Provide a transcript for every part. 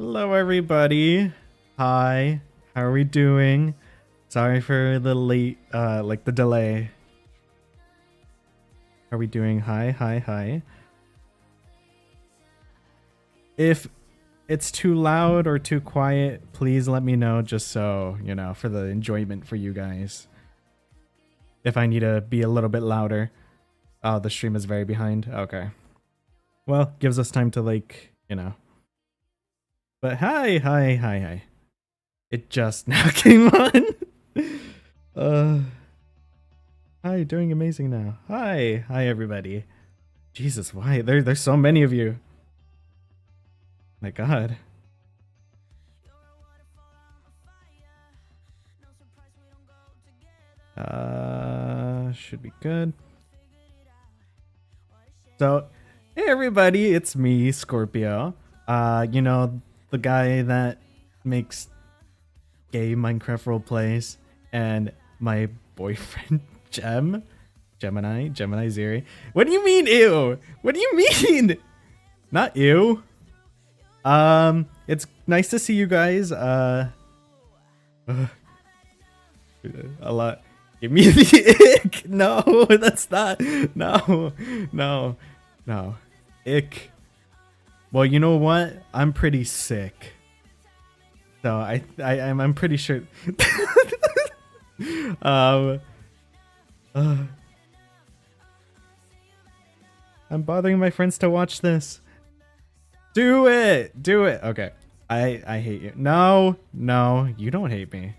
Hello, everybody. Hi. How are we doing? Sorry for the late, the delay. How are we doing? Hi. If it's too loud or too quiet, please let me know just so, for the enjoyment for you guys. If I need to be a little bit louder. Oh, the stream is very behind. Okay. Well, gives us time to, But hi. It just now came on. Hi, doing amazing now. Hi everybody. Jesus, why? There's so many of you. My God. Should be good. So, hey everybody, it's me, Scorpio. The guy that makes gay Minecraft roleplays, and my boyfriend Gemini Ziri. What do you mean ew? What do you mean? Not ew. It's nice to see you guys. A lot. Give me the ick. No, that's not. No. Ick. Well, you know what? I'm pretty sick. So I'm pretty sure. I'm bothering my friends to watch this. Do it. Okay. I hate you. No, you don't hate me.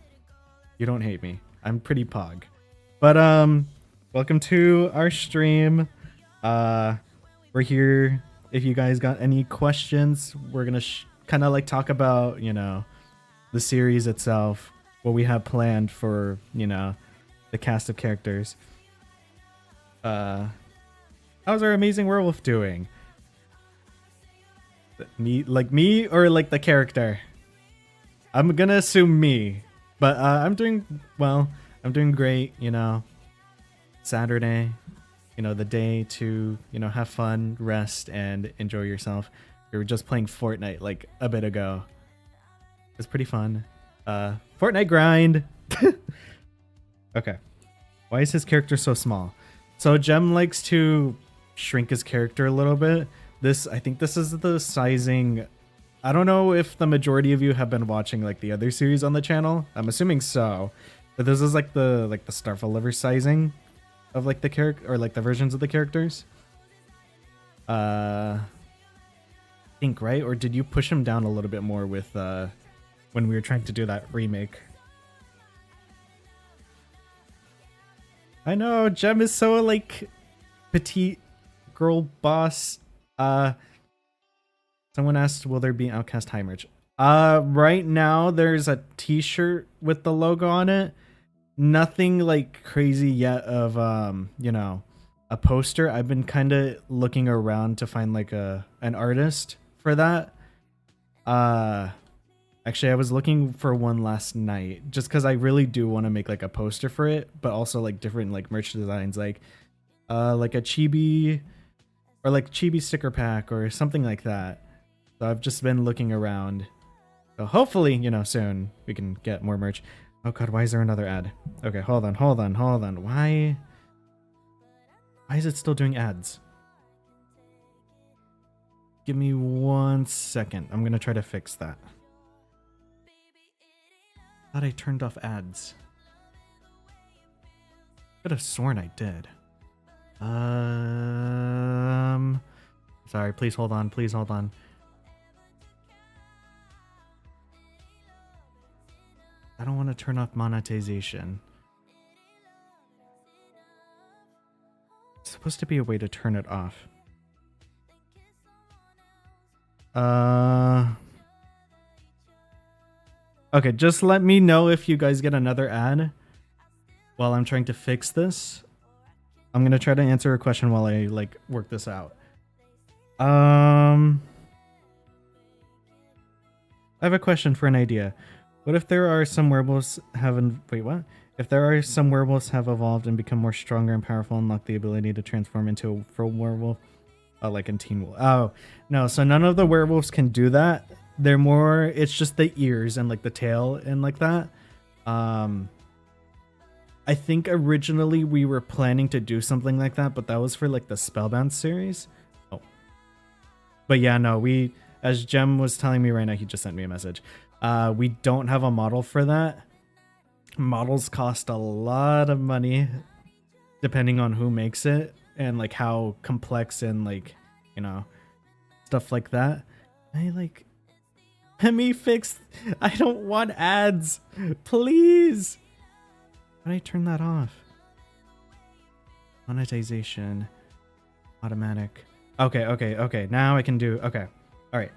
I'm pretty pog. But welcome to our stream. We're here. If you guys got any questions, we're gonna kind of talk about the series itself, what we have planned for the cast of characters. How's our amazing werewolf doing? Me or the character? I'm gonna assume me, but I'm doing well. I'm doing great. Saturday, the day to have fun, rest, and enjoy yourself. We were just playing Fortnite a bit ago. It was pretty fun. Fortnite grind. Okay. Why is his character so small? So Gem likes to shrink his character a little bit. I think this is the sizing. I don't know if the majority of you have been watching the other series on the channel. I'm assuming so. But this is the Starfall liver sizing of the character, or the versions of the characters. I think, right? Or did you push him down a little bit more with when we were trying to do that remake? I know Gem is so petite girl boss. Someone asked, will there be Outcast High merch? Right now there's a t-shirt with the logo on it. Nothing crazy yet of a poster. I've been kind of looking around to find an artist for that. Actually, I was looking for one last night just because I really do want to make a poster for it, but also different merch designs, like a chibi or chibi sticker pack or something like that. So I've just been looking around. So hopefully, soon we can get more merch. Oh God, why is there another ad? Okay, hold on. Why is it still doing ads? Give me 1 second. I'm gonna try to fix that. Thought I turned off ads. Could have sworn I did. Sorry, please hold on. I don't want to turn off monetization. It's supposed to be a way to turn it off. Okay, just let me know if you guys get another ad while I'm trying to fix this. I'm gonna try to answer a question while I work this out. I have a question for an idea. What if there are some werewolves If there are some werewolves have evolved and become more stronger and powerful and unlock the ability to transform into a full werewolf, like in Teen Wolf. Oh, no, so none of the werewolves can do that. they're more, it's just the ears and like the tail and like that. I think originally we were planning to do something like that, but that was for like the Spellbound series. Oh, but yeah, no, we, as Jem was telling me right now, he just sent me a message. We don't have a model for that. Models cost a lot of money depending on who makes it and like how complex and like, you know, stuff like that. Let me fix, I don't want ads, please. How do I turn that off? Monetization, automatic. Okay. Now I can do, okay. All right.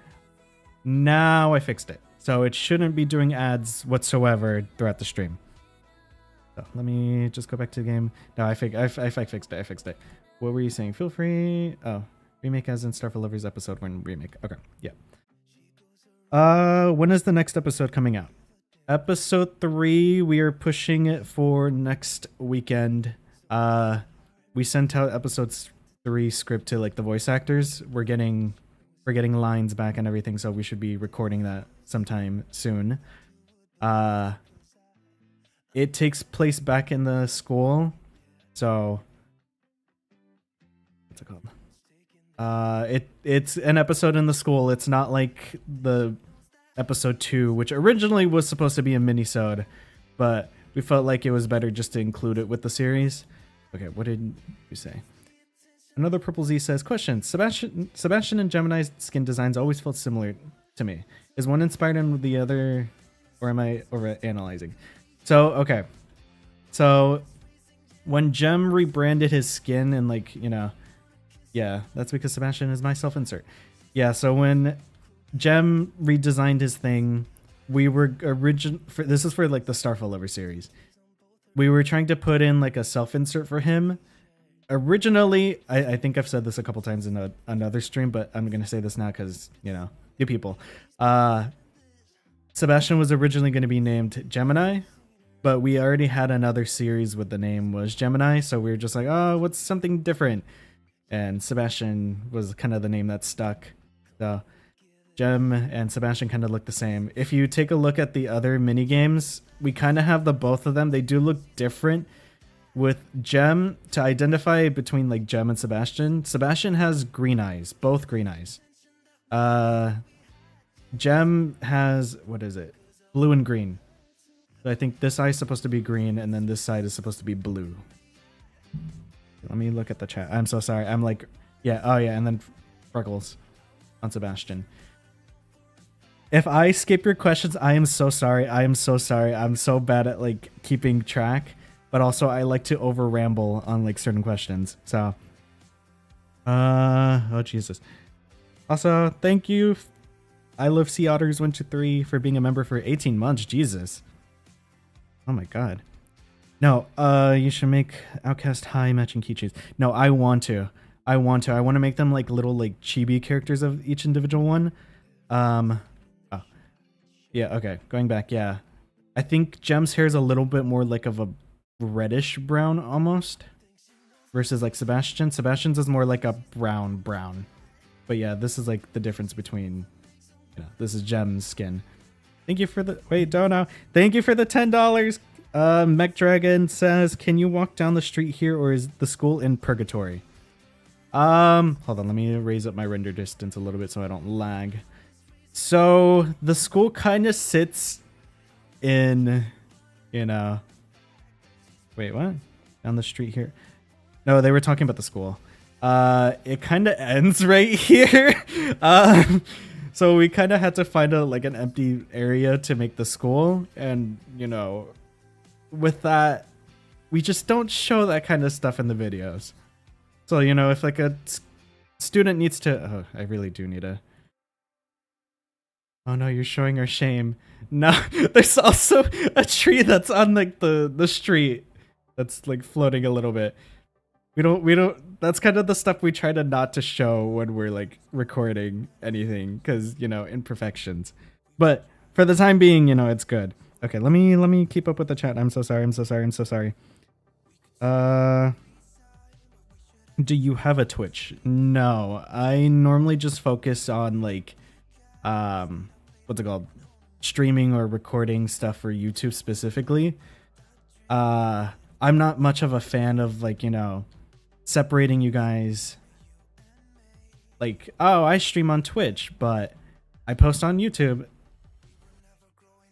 Now I fixed it. So it shouldn't be doing ads whatsoever throughout the stream. So let me just go back to the game. No, I fixed it. What were you saying? Feel free. Oh, remake as in Starfall Lovers episode 1 remake. Okay, yeah. When is the next episode coming out? Episode 3, we are pushing it for next weekend. We sent out episode 3 script to like the voice actors. We're getting lines back and everything, so we should be recording that sometime soon. It takes place back in the school, so what's it called? It's an episode in the school. It's not like the episode 2, which originally was supposed to be a mini-sode, but we felt like it was better just to include it with the series. Okay, what did you say? Another Purple Z says, question, Sebastian and Gemini's skin designs always felt similar to me. Is one inspired in the other, or am I overanalyzing? So, okay. So, when Gem rebranded his skin and like, you know, yeah, that's because Sebastian is my self-insert. Yeah, so when Gem redesigned his thing, we were this is for like the Starfall Lover series. We were trying to put in like a self-insert for him. Originally, I think I've said this a couple times in another stream, but I'm going to say this now because, you know, you people. Sebastian was originally going to be named Gemini, but we already had another series with the name was Gemini, so we were just like, oh, what's something different? And Sebastian was kind of the name that stuck. So Gem and Sebastian kind of look the same. If you take a look at the other mini games, we kind of have the both of them. They do look different. With Gem, to identify between like Gem and Sebastian, Sebastian has green eyes, both green eyes. Gem has, what is it? Blue and green. So I think this eye is supposed to be green, and then this side is supposed to be blue. Let me look at the chat. I'm so sorry. I'm like, yeah, oh yeah, and then freckles on Sebastian. If I skip your questions, I am so sorry. I'm so bad at like keeping track. But also, I like to over ramble on like certain questions. So, oh Jesus. Also, thank you, I love Sea Otters 123 for being a member for 18 months. Jesus. Oh my God. No, you should make Outcast High matching keychains. No, I want to. I want to make them like little like chibi characters of each individual one. Oh, yeah. Okay, going back. Yeah, I think Gem's hair is a little bit more like of a reddish brown almost versus like Sebastian's is more like a brown. But yeah, this is like the difference between, you know, this is Gem's skin. Thank you for the thank you for the $10. Mech Dragon says, can you walk down the street here, or is the school in purgatory? Hold on, let me raise up my render distance a little bit so I don't lag. So the school kind of sits in, you know, wait, what? Down the street here? No, they were talking about the school. It kind of ends right here. So we kind of had to find like an empty area to make the school. And, you know, with that, we just don't show that kind of stuff in the videos. So, you know, if like a student needs to, oh, I really do need a, oh no, you're showing our shame. No, there's also a tree that's on like the street. That's like floating a little bit. We don't, that's kind of the stuff we try to not to show when we're like recording anything, because, you know, imperfections. But for the time being, you know, it's good. Okay, let me keep up with the chat. I'm so sorry. Do you have a Twitch? No, I normally just focus on like what's it called, streaming or recording stuff for YouTube specifically, I'm not much of a fan of like, you know, separating you guys. Like, oh, I stream on Twitch, but I post on YouTube.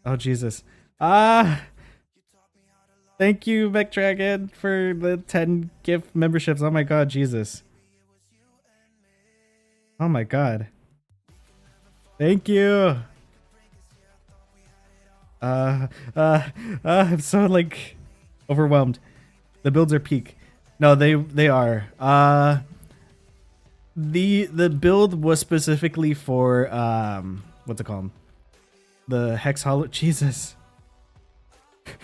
Oh, Jesus. Thank you, McDragon, for the 10 gift memberships. Oh my god, Jesus. Oh my god. Thank you. I'm so like overwhelmed. The builds are peak. No, they are. The build was specifically for what's it called? The Hex Hollow. Jesus.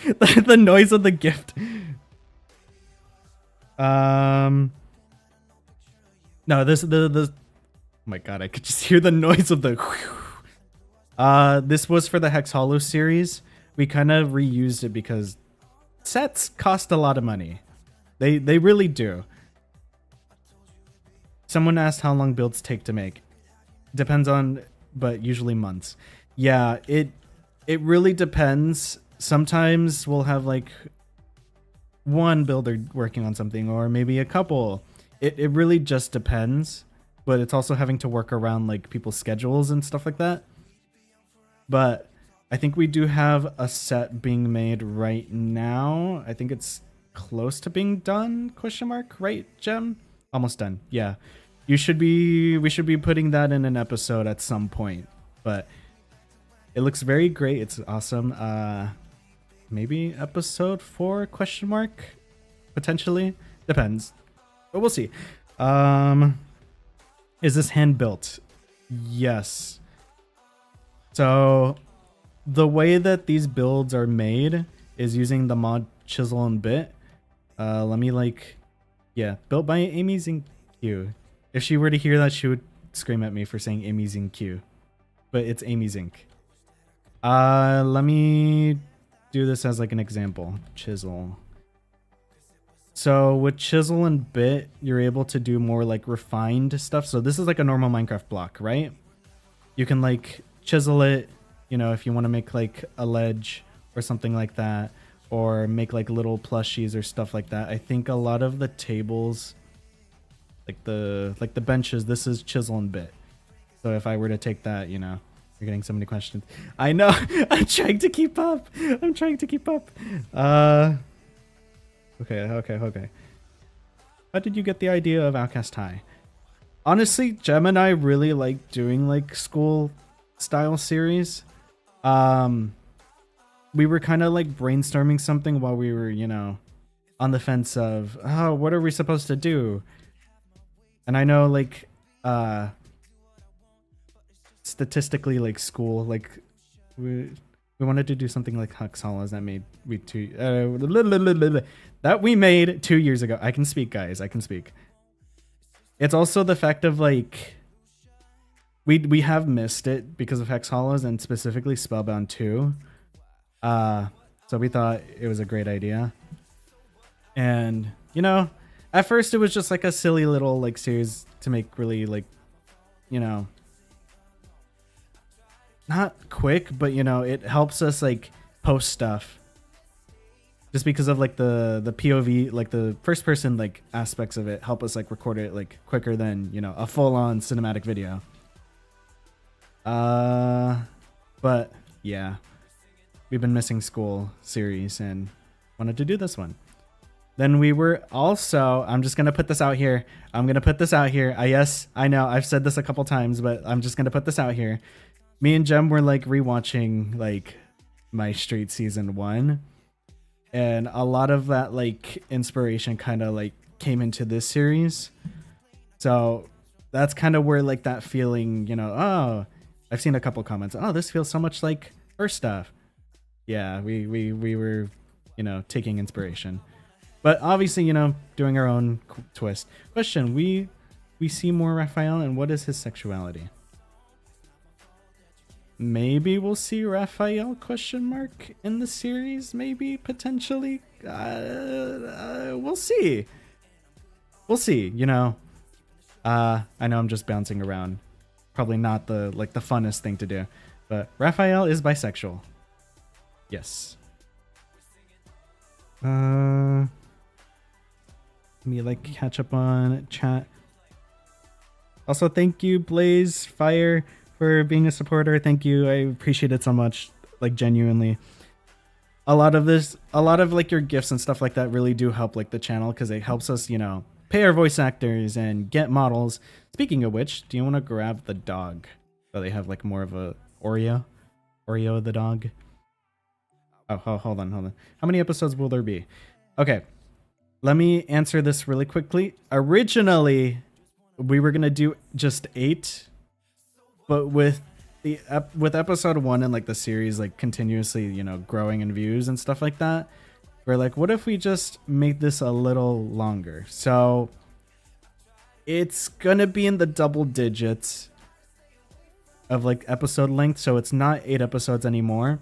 The noise of the gift. No, this oh my god, I could just hear the noise of the this was for the Hex Hollow series. We kind of reused it because sets cost a lot of money. They really do. Someone asked how long builds take to make. Depends on, but usually months. Yeah, it really depends. Sometimes we'll have like one builder working on something, or maybe a couple. It really just depends, but it's also having to work around like people's schedules and stuff like that. But I think we do have a set being made right now. I think it's close to being done, question mark, right, Gem? Almost done. Yeah. We should be putting that in an episode at some point. But it looks very great. It's awesome. Maybe episode 4 question mark? Potentially. Depends. But we'll see. Is this hand built? Yes. So the way that these builds are made is using the mod Chisel and Bit. Let me like, yeah, built by Amy Zink Q. If she were to hear that, she would scream at me for saying Amy Zink Q, but it's Amy Zink. Let me do this as like an example. Chisel. So with Chisel and Bit, you're able to do more like refined stuff. So this is like a normal Minecraft block, right? You can like chisel it, you know, if you want to make like a ledge or something like that, or make like little plushies or stuff like that. I think a lot of the tables, like the benches, this is Chisel and Bit. So if I were to take that, you know, you're getting so many questions. I know. I'm trying to keep up. I'm trying to keep up. Okay. How did you get the idea of Outcast High? Honestly, Gem and I really like doing like school style series. We were kind of like brainstorming something while we were, you know, on the fence of, oh, what are we supposed to do? And I know like statistically, like school, like we wanted to do something like Hex Hollows that made that we made 2 years ago. I can speak, guys. I can speak. It's also the fact of like we have missed it because of Hex Hollows and specifically Spellbound 2. So we thought it was a great idea. And you know, at first it was just like a silly little like series to make really like, you know, not quick, but you know, it helps us like post stuff just because of like the POV, like the first person like aspects of it help us like record it like quicker than, you know, a full-on cinematic video. But yeah, we've been missing school series and wanted to do this one. Then we were also, I'm just going to put this out here. Yes, I know I've said this a couple times, but I'm just going to put this out here. Me and Jem were like rewatching like My Street season 1, and a lot of that like inspiration kind of like came into this series. So that's kind of where like that feeling, you know, oh, I've seen a couple comments. Oh, this feels so much like her stuff. Yeah, we were, you know, taking inspiration, but obviously, you know, doing our own twist. Question: We see more Raphael, and what is his sexuality? Maybe we'll see Raphael question mark in the series. Maybe potentially. We'll see. We'll see. You know. I know I'm just bouncing around. Probably not the like the funnest thing to do. But Raphael is bisexual. Yes. Let me like catch up on chat. Also, thank you, Blaze Fire, for being a supporter. Thank you. I appreciate it so much. Like, genuinely. A lot of like your gifts and stuff like that really do help like the channel, because it helps us, you know, pay our voice actors and get models. Speaking of which, do you want to grab the dog? So they have like more of a Oreo the dog. Oh, hold on. How many episodes will there be? Okay, let me answer this really quickly. Originally, we were gonna do just 8, but with episode 1 and like the series like continuously, you know, growing in views and stuff like that, we're like, what if we just make this a little longer? So it's gonna be in the double digits of like episode length, so it's not 8 episodes anymore,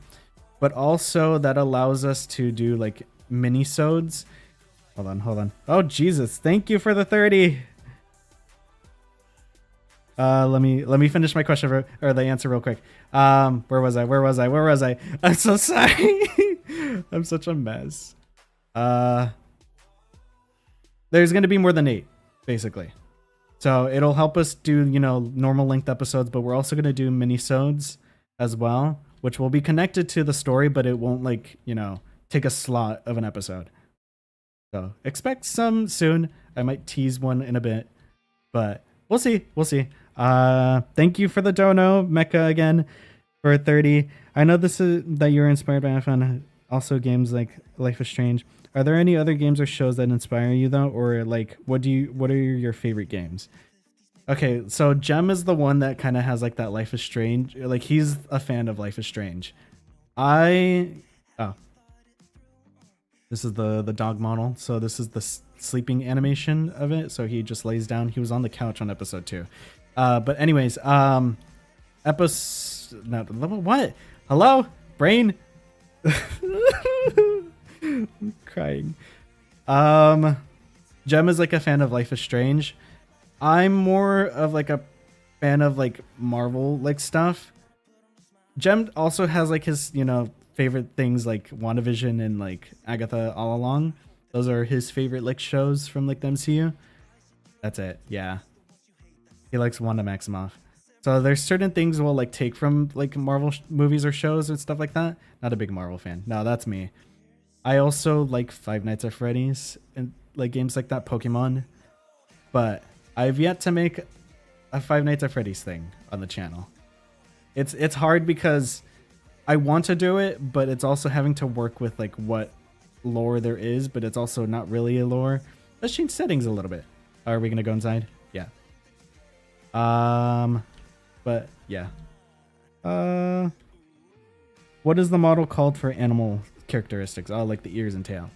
but also that allows us to do like mini-sodes. Hold on. Oh Jesus, thank you for the 30. Let me finish my question or the answer real quick. Where was I? I'm so sorry. I'm such a mess. There's gonna be more than 8, basically. So it'll help us do, you know, normal length episodes, but we're also gonna do mini-sodes as well, which will be connected to the story, but it won't like, you know, take a slot of an episode. So expect some soon. I might tease one in a bit, but we'll see. Thank you for the dono, Mecha, again, for 30. I know this is that you're inspired by. I found also games like Life is Strange. Are there any other games or shows that inspire you though, or like what are your favorite games? Okay, so Jem is the one that kind of has like that Life is Strange. Like he's a fan of Life is Strange. This is the dog model. So this is the sleeping animation of it. So he just lays down. He was on the couch on episode 2. But anyways, what? Hello? Brain? I'm crying. Jem is like a fan of Life is Strange. I'm more of like a fan of like Marvel like stuff. Jem also has like his, you know, favorite things like WandaVision and like Agatha All Along. Those are his favorite like shows from like the MCU. That's it. Yeah. He likes Wanda Maximoff. So there's certain things we'll like take from like Marvel movies or shows and stuff like that. Not a big Marvel fan. No, that's me. I also like Five Nights at Freddy's and like games like that, Pokemon. But I've yet to make a Five Nights at Freddy's thing on the channel. It's hard because I want to do it, but it's also having to work with like what lore there is, but it's also not really a lore. Let's change settings a little bit. Are we gonna go inside? Yeah. But yeah. What is the model called for animal characteristics? Oh, like the ears and tail.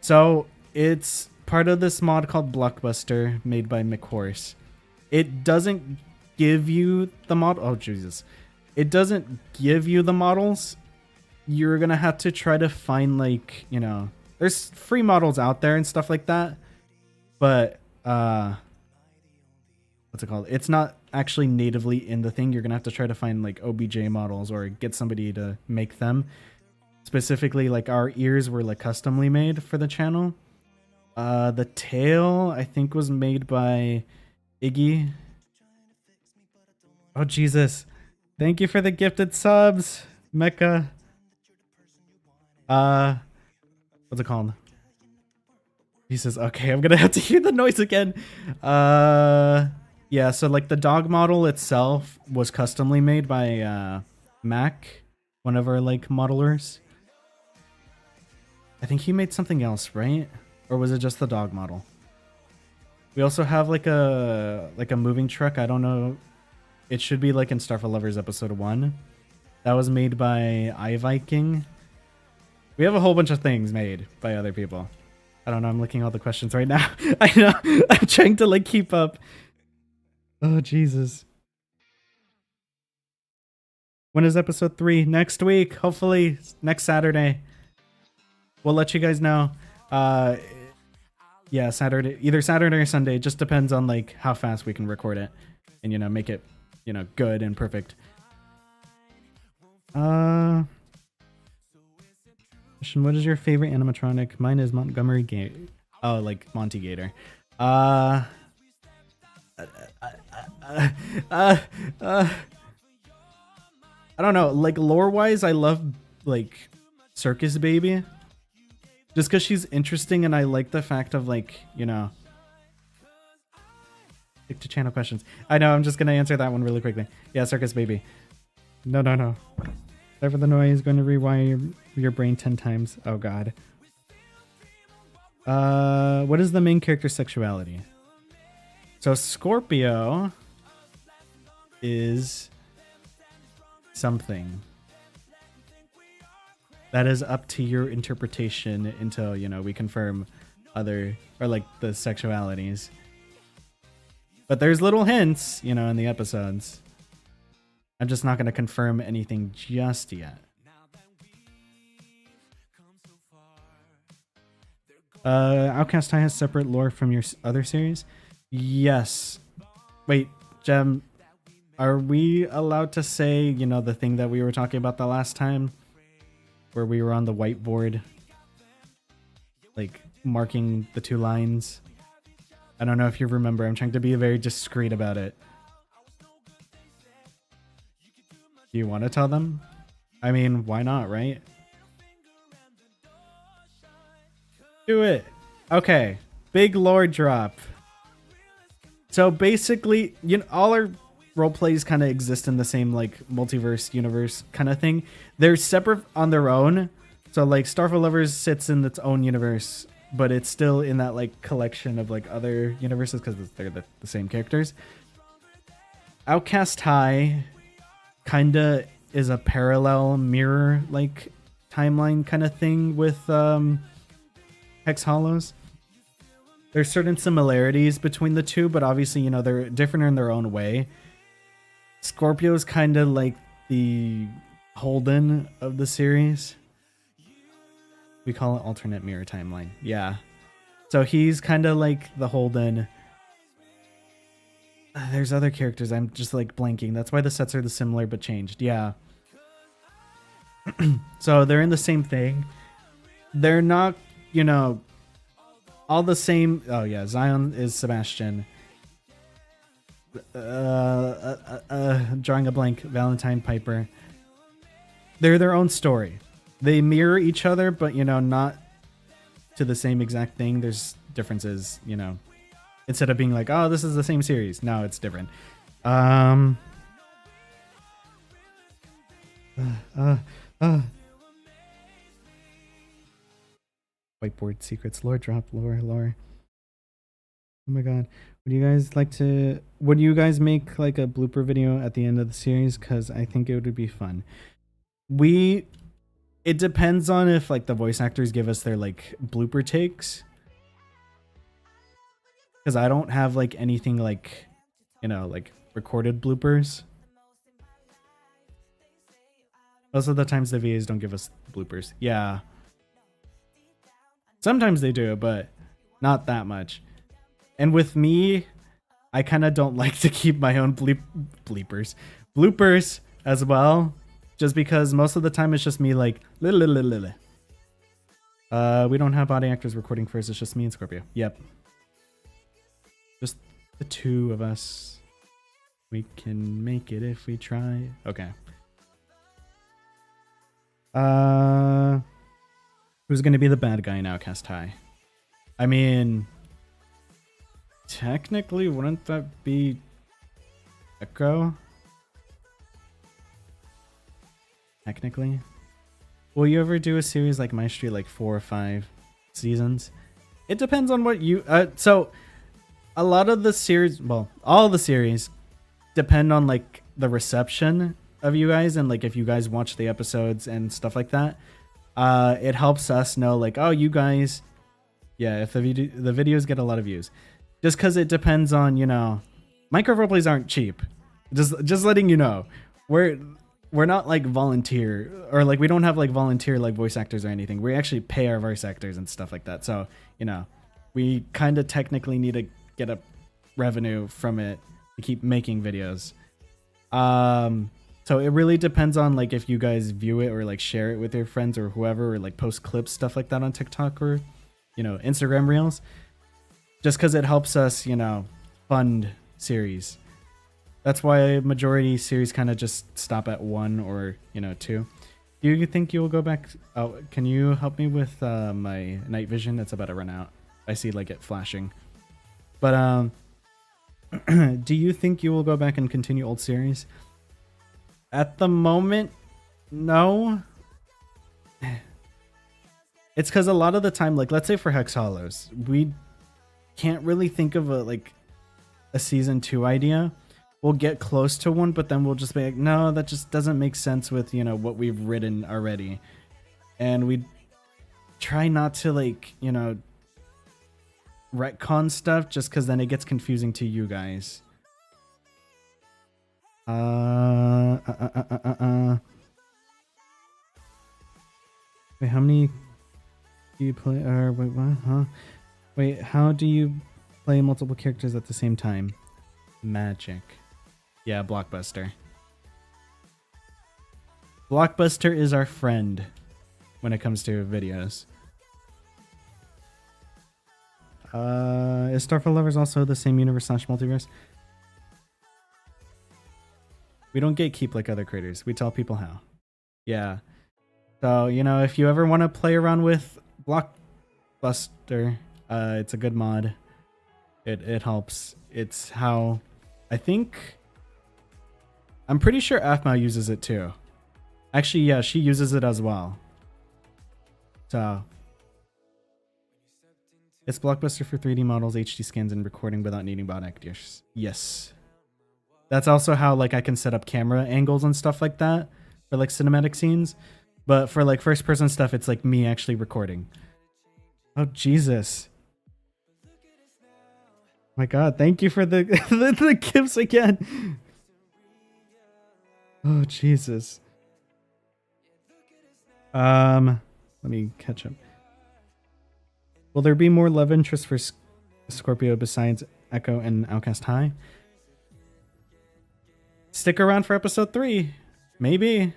So it's part of this mod called Blockbuster, made by McHorse. It doesn't give you the model. Oh Jesus. It doesn't give you the models. You're gonna have to try to find like, you know, there's free models out there and stuff like that, but what's it called? It's not actually natively in the thing. You're gonna have to try to find like OBJ models or get somebody to make them. Specifically, like our ears were like customly made for the channel. The tail I think was made by Iggy. Oh Jesus. Thank you for the gifted subs, Mecha. What's it called? He says, okay, I'm gonna have to hear the noise again. Yeah, so like the dog model itself was customly made by Mac, one of our like modelers. I think he made something else, right? Or was it just the dog model? We also have like a moving truck. I don't know. It should be like in Star for Lovers episode 1. That was made by iViking. We have a whole bunch of things made by other people. I don't know. I'm looking at all the questions right now. I know. I'm trying to like keep up. Oh, Jesus. When is episode 3? Next week. Hopefully next Saturday. We'll let you guys know. Yeah, Saturday. Either Saturday or Sunday. It just depends on like how fast we can record it. And, you know, make it, you know, good and perfect. Question, what is your favorite animatronic? Mine is Montgomery Gator. Oh, like Monty Gator. I don't know. Like lore-wise, I love like Circus Baby, just because she's interesting, and I like the fact of like, you know. Stick to channel questions. I know. I'm just gonna answer that one really quickly. Yeah, Circus Baby. No. Sorry for the noise. Going to rewire your brain 10 times. Oh god. What is the main character's sexuality? So Scorpio is something. That is up to your interpretation until, you know, we confirm other, or like the sexualities. But there's little hints, you know, in the episodes. I'm just not going to confirm anything just yet. Outcast High has separate lore from your other series? Yes. Wait, Jem, are we allowed to say, you know, the thing that we were talking about the last time? Where we were on the whiteboard, like, marking the 2 lines? I don't know if you remember. I'm trying to be very discreet about it. Do you want to tell them? I mean, why not, right? Do it. Okay. Big lore drop. So basically, you know, all our role plays kind of exist in the same like multiverse universe kind of thing. They're separate on their own. So like Starfall Lovers sits in its own universe, but it's still in that like collection of like other universes because they're the same characters. Outcast High kind of is a parallel mirror like timeline kind of thing with Hex Hollows. There's certain similarities between the two, but obviously, you know, they're different in their own way. Scorpio's kind of like the Holden of the series. We call it alternate mirror timeline. Yeah. So he's kind of like the Holden. There's other characters. I'm just like blanking. That's why the sets are the similar but changed. Yeah. So they're in the same thing. They're not, you know, all the same. Oh yeah, Zion is Sebastian. Drawing a blank. Valentine Piper. They're their own story. They mirror each other, but you know, not to the same exact thing. There's differences, you know. Instead of being like, oh, this is the same series. No, it's different. Whiteboard secrets, lore drop, lore. Oh my god. Would you guys like to, would you guys make like a blooper video at the end of the series? Because I think it would be fun. It depends on if like the voice actors give us their like blooper takes. Because I don't have like anything like, you know, like recorded bloopers. Most of the times the VAs don't give us bloopers. Yeah. Sometimes they do, but not that much. And with me, I kind of don't like to keep my own bloopers as well. Just because most of the time it's just me like, we don't have body actors recording first. It's just me and Scorpio. Yep. Just the two of us. We can make it if we try. Okay. Who's going to be the bad guy in Outcast High? I mean, technically, wouldn't that be Echo? Technically. Will you ever do a series like My Street, like 4 or 5 seasons? It depends on what you... so, a lot of the series... Well, all the series depend on, like, the reception of you guys and, like, if you guys watch the episodes and stuff like that. It helps us know, like, oh, you guys... Yeah, if the videos get a lot of views. Just because it depends on, you know... Minecraft roleplays aren't cheap. Just letting you know. We're not, like, volunteer. Or, like, we don't have, like, volunteer, like, voice actors or anything. We actually pay our voice actors and stuff like that. So, you know, we kind of technically need to get a revenue from it to keep making videos. So So it really depends on like if you guys view it or like share it with your friends or whoever, or like post clips, stuff like that on TikTok or, you know, Instagram Reels. Just because it helps us, you know, fund series. That's why majority series kind of just stop at 1 or, you know, 2. Do you think you'll go back? Oh, can you help me with my night vision? It's about to run out. I see like it flashing. But do you think you will go back and continue old series? At the moment, no. It's because a lot of the time, like let's say for Hex Hollows, we can't really think of a season 2 idea. We'll get close to one, but then we'll just be like, no, that just doesn't make sense with, you know, what we've written already. And we try not to like, you know, retcon stuff just because then it gets confusing to you guys. Wait, how many do you play? Wait, what? Huh? Wait, how do you play multiple characters at the same time? Magic. Yeah, Blockbuster. Blockbuster is our friend when it comes to videos. Is Starfall Lovers also the same universe / multiverse? We don't gatekeep like other creators. We tell people how. Yeah. So, you know, if you ever want to play around with Blockbuster, it's a good mod. It helps. It's how I think. I'm pretty sure Afmao uses it too. Actually, yeah, she uses it as well. So it's Blockbuster for 3D models, HD scans, and recording without needing bot actors. Yes. That's also how like I can set up camera angles and stuff like that for like cinematic scenes. But for like first person stuff, it's like me actually recording. Oh, Jesus. My God, thank you for the the gifts again. Oh, Jesus. Let me catch up. Will there be more love interest for Scorpio besides Echo and Outcast High? Stick around for episode 3. Maybe.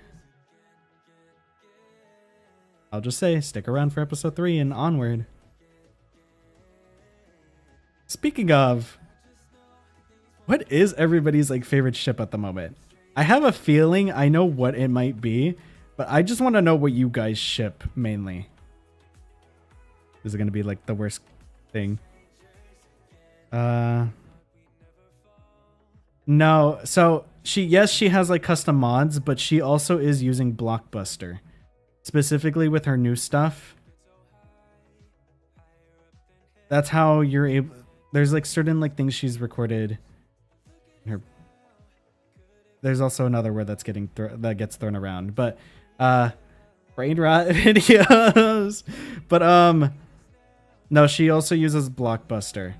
I'll just say, stick around for episode 3 and onward. Speaking of, what is everybody's like favorite ship at the moment? I have a feeling I know what it might be, but I just want to know what you guys ship mainly. Is it going to be like the worst thing? No. So she has like custom mods, but she also is using Blockbuster specifically with her new stuff. That's how you're able. There's like certain like things she's recorded. There's also another word that's that gets thrown around, but brain rot videos. But no, she also uses Blockbuster.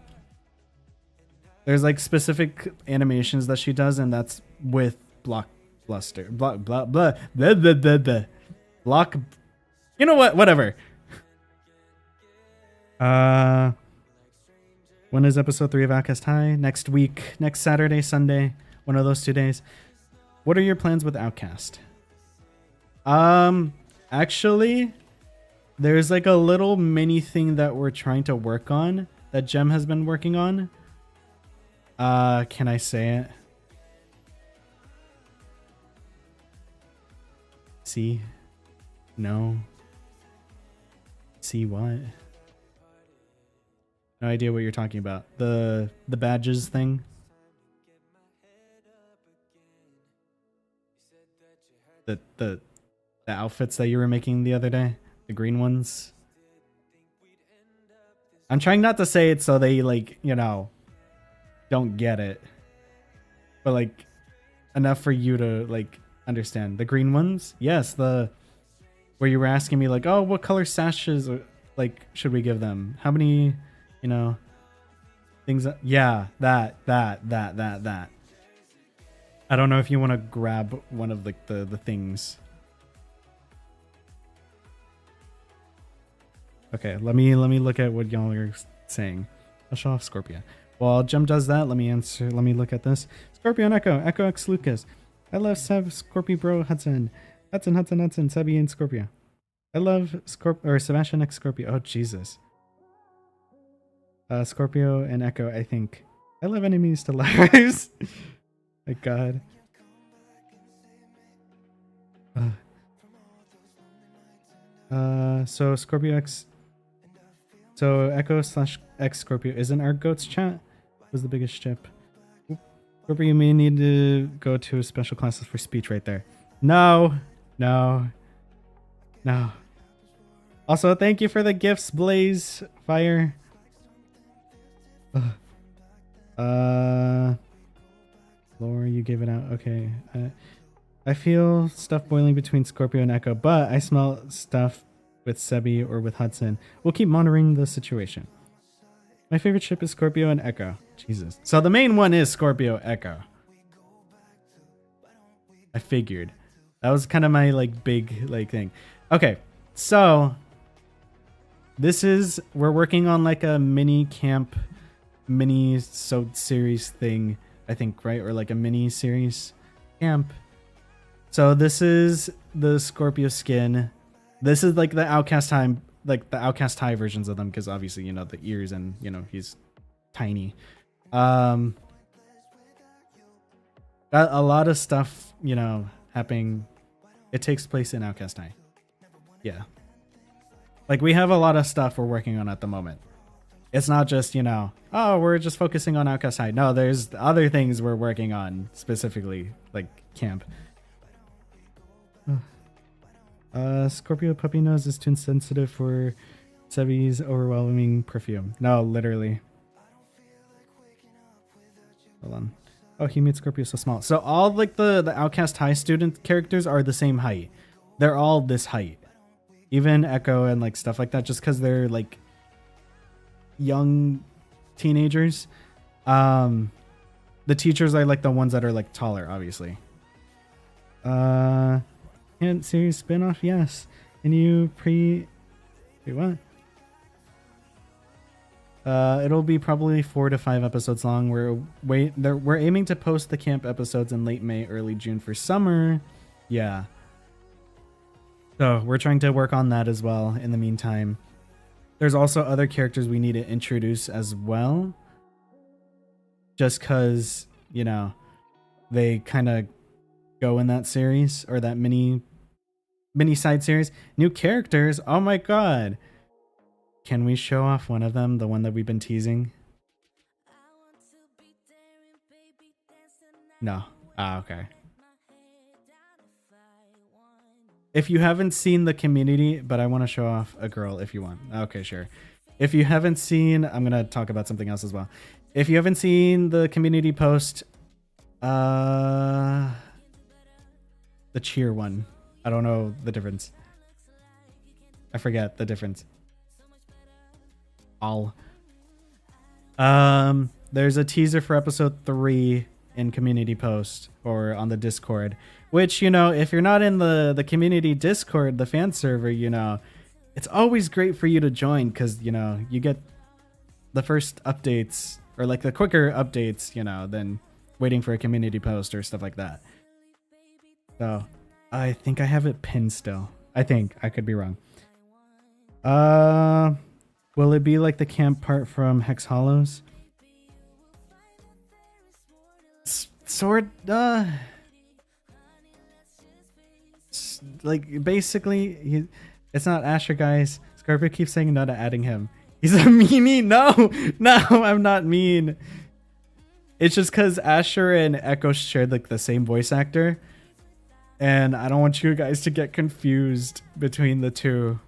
There's like specific animations that she does, and that's with Blockbuster. Block. You know what? Whatever. When is episode 3 of Outcast High? Next week, next Saturday, Sunday, one of those 2 days. What are your plans with Outcast? Actually, there's like a little mini thing that we're trying to work on that Jem has been working on. Can I say it? See? No. See what? No idea what you're talking about. The badges thing. The outfits that you were making the other day, the green ones. I'm trying not to say it so they like, you know, don't get it, but like enough for you to like understand. The green ones, yes. The where you were asking me like, oh, what color sashes like should we give them? How many, you know, things? Yeah, that. I don't know if you want to grab one of like the things. Okay, let me look at what y'all are saying. I'll show off Scorpio. While Jem does that, let me answer. Let me look at this. Scorpio and Echo X Lucas. I love Seb, Scorpio Bro, Hudson, Sebi, and Scorpio. I love Sebastian X Scorpio. Oh Jesus. Scorpio and Echo. I think I love enemies to lovers. My God. So Scorpio X. So Echo / X Scorpio isn't our goats chat. Was the biggest ship. Scorpio, you may need to go to special classes for speech right there. No. Also, thank you for the gifts, Blaze Fire. Laura, you gave it out. Okay. I feel stuff boiling between Scorpio and Echo, but I smell stuff with Sebi or with Hudson. We'll keep monitoring the situation. My favorite ship is Scorpio and Echo. Jesus. So the main one is Scorpio Echo. I figured. That was kind of my like big like thing. Okay. So we're working on like a mini camp, mini series thing, I think, right? Or like a mini series camp. So this is the Scorpio skin. This is like the Outcast High, like the Outcast High versions of them, because obviously, you know, the ears and, you know, he's tiny. Got a lot of stuff, you know, happening. It takes place in Outcast High. Yeah. Like we have a lot of stuff we're working on at the moment. It's not just, you know, oh, we're just focusing on Outcast High. No, there's other things we're working on specifically, like camp. Scorpio puppy nose is too insensitive for Sebi's overwhelming perfume. No, literally. Hold on. Oh, he made Scorpio so small. So all like the Outcast High student characters are the same height. They're all this height. Even Echo and like stuff like that, just because they're like young teenagers. The teachers are like the ones that are like taller, obviously. And series spinoff, yes. Can you wait, what? It'll be probably 4 to 5 episodes long. We're aiming to post the camp episodes in late May, early June for summer. Yeah. So we're trying to work on that as well in the meantime. There's also other characters we need to introduce as well. Just because, you know, they kind of go in that series or that mini side series. New characters. Oh my God. Can we show off one of them? The one that we've been teasing? No. Ah, okay. If you haven't seen the community, but I want to show off a girl if you want. Okay, sure. If you haven't seen, I'm going to talk about something else as well. If you haven't seen the community post, the cheer one. I don't know the difference. I forget the difference. There's a teaser for episode 3 in community post or on the Discord, which, you know, if you're not in the community Discord, the fan server, you know, it's always great for you to join because, you know, you get the first updates or like the quicker updates, you know, than waiting for a community post or stuff like that. So I think I have it pinned still. I think I could be wrong. Will it be like the camp part from Hex Hollows? Sort like basically it's not Asher, guys. Scorpio keeps saying no to adding him. He's a meanie. No, I'm not mean. It's just because Asher and Echo shared like the same voice actor, and I don't want you guys to get confused between the two.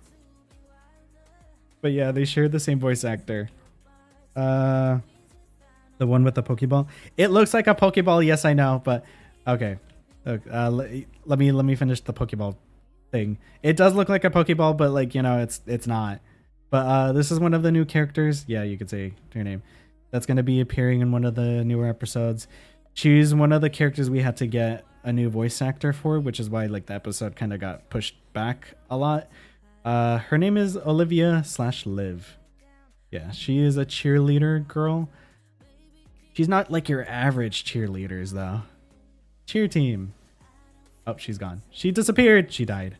But yeah, they shared the same voice actor. The one with the Pokeball. It looks like a Pokeball. Yes, I know, but okay. Let me finish the Pokeball thing. It does look like a Pokeball, but like, you know, it's not. But this is one of the new characters. Yeah, you could say her name. That's going to be appearing in one of the newer episodes. She's one of the characters we had to get a new voice actor for, which is why like the episode kind of got pushed back a lot. Her name is Olivia/Liv. Yeah, she is a cheerleader girl. She's not like your average cheerleaders though. Cheer team. Oh, she's gone. She disappeared. She died.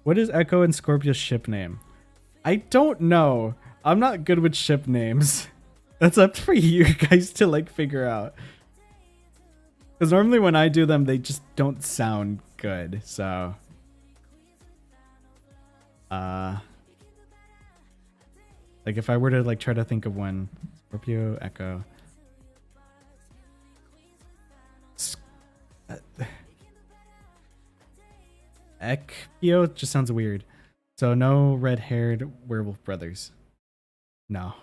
What is Echo and Scorpio's ship name? I don't know. I'm not good with ship names. That's up for you guys to like figure out. Because normally when I do them, they just don't sound good. So, like if I were to like try to think of one, Scorpio, Echo. Ekpio just sounds weird. So no red-haired werewolf brothers. No.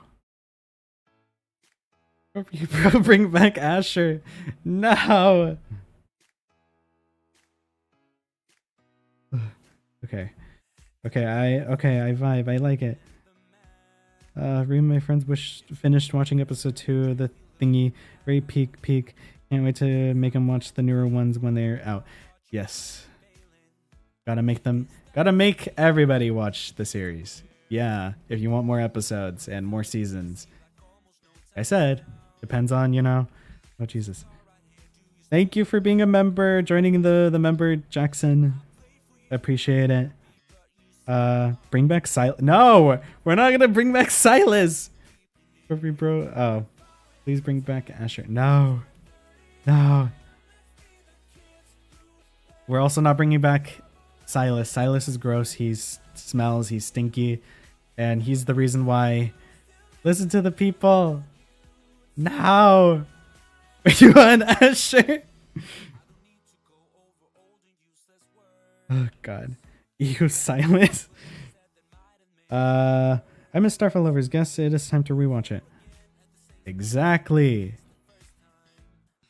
Scorpio bro, bring back Asher. No. Okay. Okay, I vibe. I like it. Reem, my friends finished watching episode 2 of the thingy. Very peak. Can't wait to make them watch the newer ones when they're out. Yes. Gotta make everybody watch the series. Yeah, if you want more episodes and more seasons. Like I said, depends on, you know. Oh, Jesus. Thank you for being a member, joining the member, Jackson. Appreciate it. Bring back Silas. No, we're not gonna bring back Silas. Bro. Oh, please bring back Asher. No. We're also not bringing back Silas. Silas is gross. He smells. He's stinky, and he's the reason why. Listen to the people. No. You want Asher? Oh God. You Silas. I'm a Starfall Lovers. Guess it is time to rewatch it. Exactly.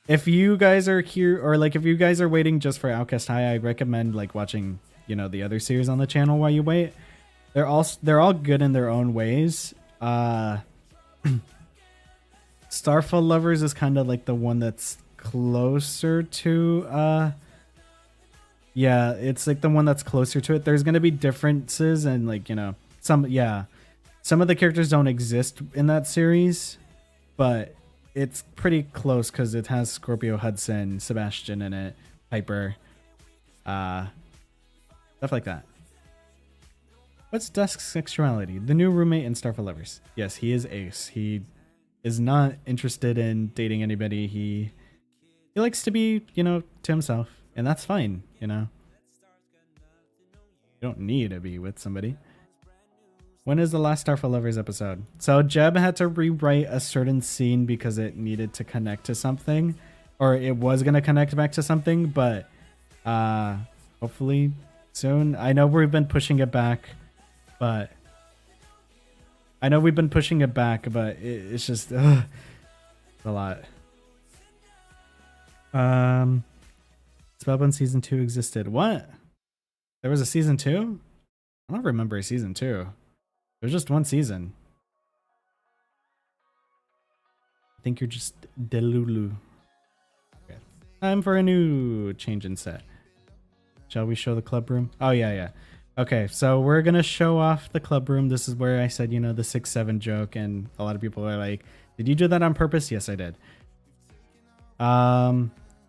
If you guys are here, or like if you guys are waiting just for Outcast High, I recommend like watching, you know, the other series on the channel while you wait. They're all good in their own ways. Starfall Lovers is kind of like the one that's closer to yeah, it's like the one that's closer to it. There's gonna be differences and like, you know, some of the characters don't exist in that series, but it's pretty close because it has Scorpio, Hudson, Sebastian in it, Piper, stuff like that. What's Dusk's sexuality? The new roommate in Starfall Lovers. Yes, he is ace. He is not interested in dating anybody. He likes to be, you know, to himself, and that's fine, you know. You don't need to be with somebody. When is the last Starfall Lovers episode? So Jeb had to rewrite a certain scene because it needed to connect to something, or it was going to connect back to something, but hopefully soon. I know we've been pushing it back, but it's just a lot. Spellbound season 2 existed. What? There was a season 2? I don't remember a season 2. There's just one season. I think you're just delulu. Okay. Time for a new change in set. Shall we show the club room? Oh, yeah. Okay, so we're going to show off the club room. This is where I said, you know, the 6-7 joke, and a lot of people are like, did you do that on purpose? Yes, I did.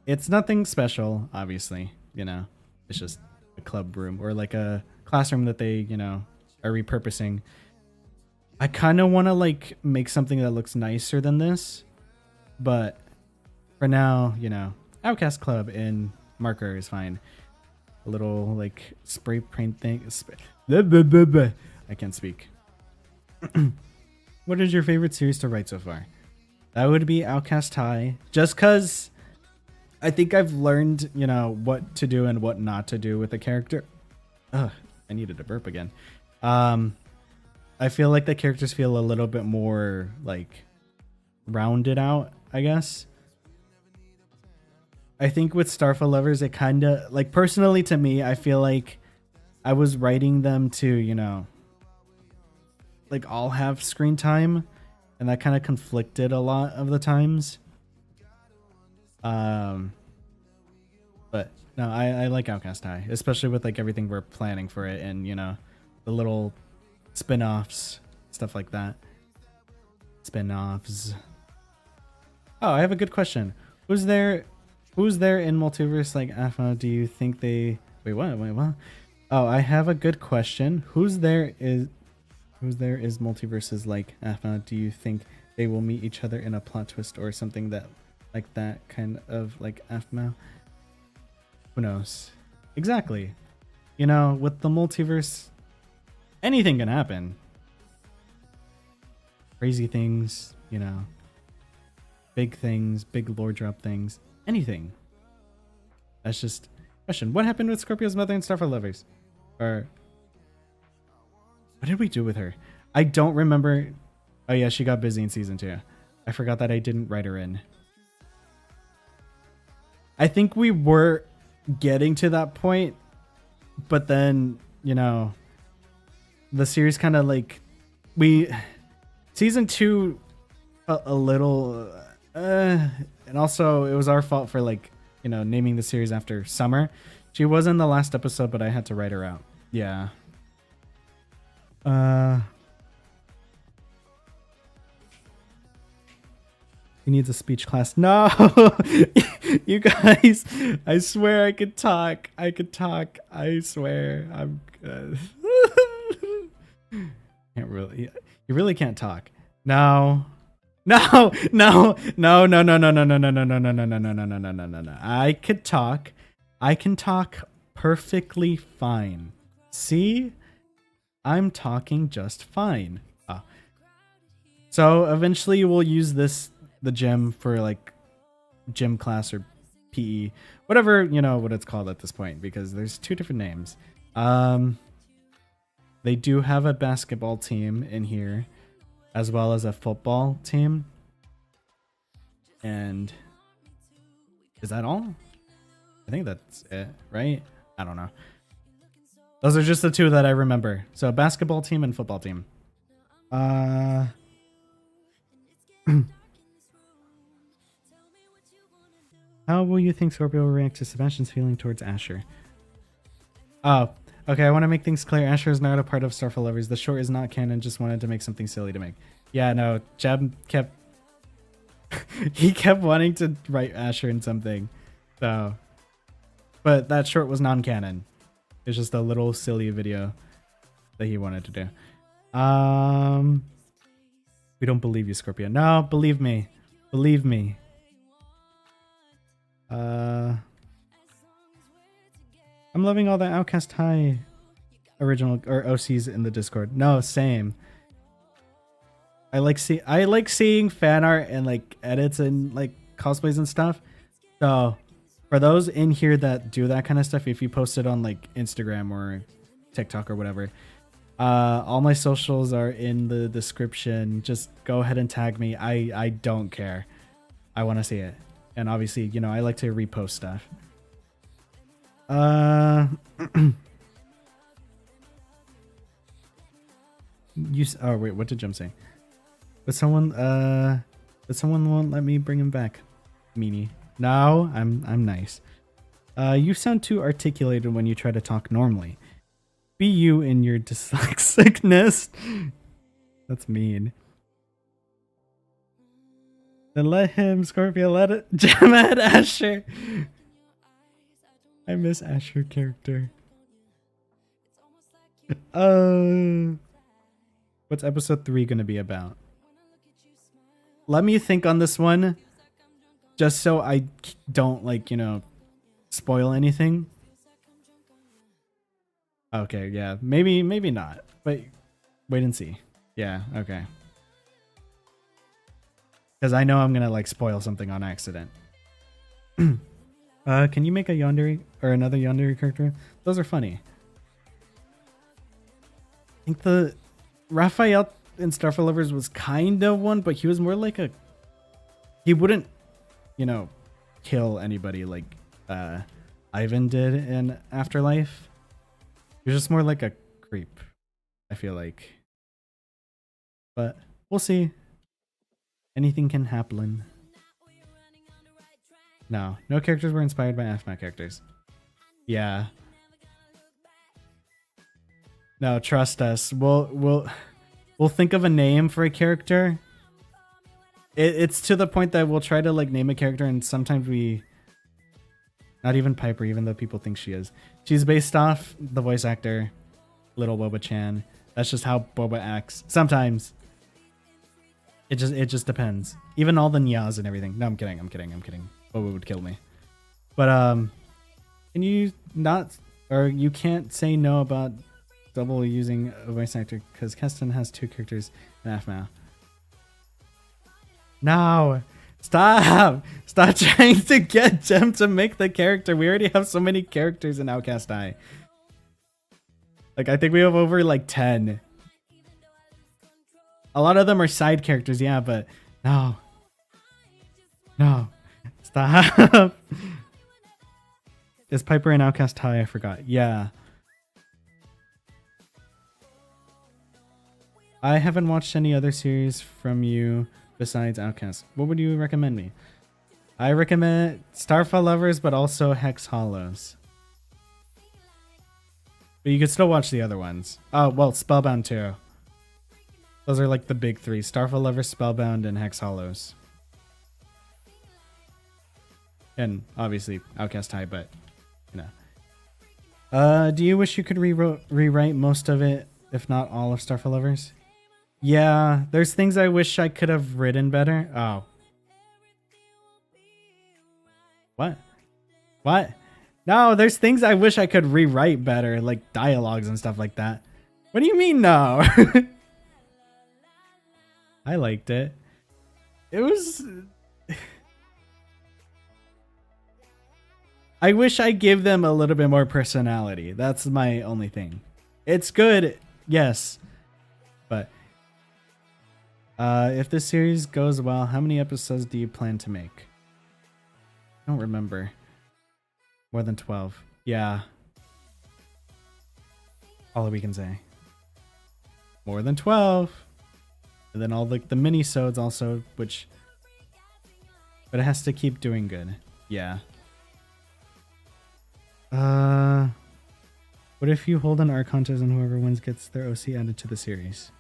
It's nothing special, obviously, you know. It's just a club room or like a classroom that they, you know, are repurposing. I kind of want to like make something that looks nicer than this, but for now, you know, Outcast Club in marker is fine. A little like spray paint thing. I can't speak. What is your favorite series to write so far? That would be Outcast High, just because I think I've learned, you know, what to do and what not to do with a character. Ugh, I needed to burp again. I feel like the characters feel a little bit more like rounded out, I guess. I think with Starfall Lovers, it kind of like, personally to me, I feel like I was writing them to, you know, like all have screen time, and that kind of conflicted a lot of the times. But no, I like Outcast High, especially with like everything we're planning for it, and you know, the little spin-offs, stuff like that. Spin-offs. Oh, I have a good question. Who's there in multiverse like Afo? Do you think they wait what? Oh, I have a good question. Who's there is multiverses like Afo? Do you think they will meet each other in a plot twist or something that like that kind of like Afmo? Who knows? Exactly. You know, with the multiverse, anything can happen. Crazy things, you know. Big things, big lore drop things, anything. That's just question. What happened with Scorpio's mother and Starfire lovers? Or what did we do with her? I don't remember. Oh yeah, she got busy in season 2. I forgot that I didn't write her in. I think we were getting to that point, but then, you know, the series kind of like season 2 a little and also it was our fault for like, you know, naming the series after Summer. She was in the last episode, but I had to write her out. Yeah. He needs a speech class. No, you guys, I swear I could talk. I swear I'm good. Can't really, you really can't talk. No. No. I could talk. I can talk perfectly fine. See? I'm talking just fine. So eventually we'll use the gym for like gym class or PE, whatever, you know, what it's called at this point, because there's 2 different names. They do have a basketball team in here as well as a football team. And is that all? I think that's it, right? I don't know. Those are just the 2 that I remember. So basketball team and football team. How will you think Scorpio will react to Sebastian's feeling towards Asher? Oh, okay. I want to make things clear. Asher is not a part of Starfire Lovers. The short is not canon. Just wanted to make something silly to make. Yeah, no. Jeb kept he kept wanting to write Asher in something. So, but that short was non-canon. It's just a little silly video that he wanted to do. We don't believe you, Scorpio. No, believe me. Believe me. I'm loving all the Outcast High original or OCs in the Discord. No, same. I like seeing fan art and like edits and like cosplays and stuff. So for those in here that do that kind of stuff, if you post it on like Instagram or TikTok or whatever, all my socials are in the description. Just go ahead and tag me. I don't care. I want to see it. And obviously, you know, I like to repost stuff. Oh wait, what did Jim say? But someone won't let me bring him back. Meanie. No, I'm nice. You sound too articulated when you try to talk normally. Be you in your dyslexicness. That's mean. Then let him, Scorpio, let it jam at Asher. I miss Asher character. What's episode 3 gonna be about? Let me think on this one, just so I don't, like, you know, spoil anything. Okay, yeah, maybe not, but wait and see. Yeah, okay. Because I know I'm gonna like spoil something on accident. Can you make a Yandere or another Yandere character? Those are funny. I think the Raphael in Starfire Lovers was kind of one, but he was more like a... He wouldn't, you know, kill anybody like Ivan did in Afterlife. He was just more like a creep, I feel like. But we'll see. Anything can happen. No characters were inspired by AFMA characters. Yeah. No, trust us. We'll think of a name for a character, It's to the point that we'll try to like name a character, and sometimes we, not even Piper, even though people think she is. She's based off the voice actor, Little Boba-chan. That's just how Boba acts. Sometimes. It just depends. Even all the nyas and everything. No, I'm kidding. Boba would kill me. But can you not, or you can't say no about double using a voice actor because Keston has 2 characters in AFMAO. No, stop trying to get Gem to make the character. We already have so many characters in Outcast High. Like, I think we have over like 10. A lot of them are side characters, yeah, but no, stop. Is Piper in Outcast High? I forgot. Yeah. I haven't watched any other series from you besides Outcast. What would you recommend me? I recommend Starfall Lovers, but also Hex Hollows. But you could still watch the other ones. Oh, well, Spellbound too. Those are like the big 3. Starfall Lovers, Spellbound, and Hex Hollows. And obviously Outcast High, but you know. Do you wish you could rewrite most of it, if not all of Starfall Lovers? Yeah, there's things I wish I could have written better. Oh. What? No, there's things I wish I could rewrite better, like dialogues and stuff like that. What do you mean no? I liked it. It was... I wish I gave them a little bit more personality. That's my only thing. It's good, yes. But if this series goes well, how many episodes do you plan to make? I don't remember. More than 12. Yeah. All we can say. More than 12. And then all like the mini-sodes also, which... But it has to keep doing good. Yeah. What if you hold an art contest and whoever wins gets their OC added to the series?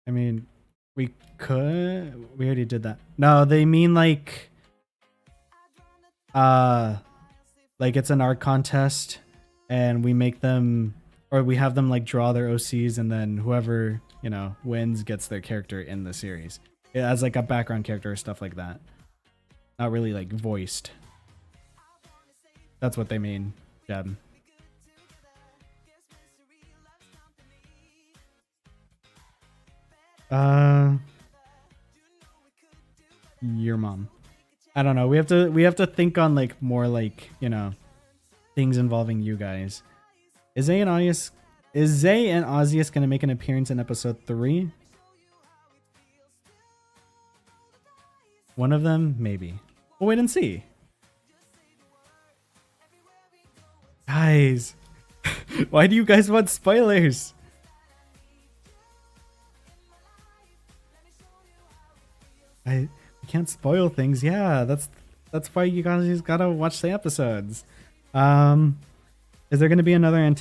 I mean, we could... We already did that. No, they mean like it's an art contest and we make them, or we have them like draw their OCs, and then whoever, you know, wins gets their character in the series. It has like a background character or stuff like that. Not really like voiced. That's what they mean, Jeb. Your mom. I don't know. We have to think on like more like, you know, things involving you guys. Is Zay and Ozzius gonna make an appearance in episode 3? One of them, maybe. We'll wait and see. Guys, why do you guys want spoilers? I can't spoil things. Yeah, that's why you guys gotta watch the episodes. Is there gonna be another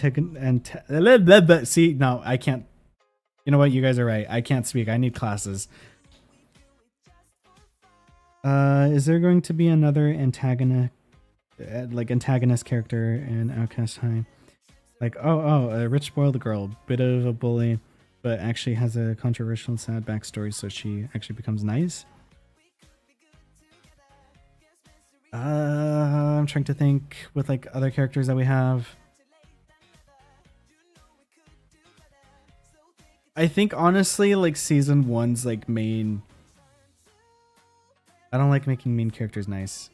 see, no, I can't. You know what? You guys are right. I can't speak. I need classes. Is there going to be another antagonist character in Outcast High? Like, a rich spoiled girl, bit of a bully, but actually has a controversial, sad backstory, so she actually becomes nice. I'm trying to think with like other characters that we have. I think honestly, like season 1's like main. I don't like making main characters nice.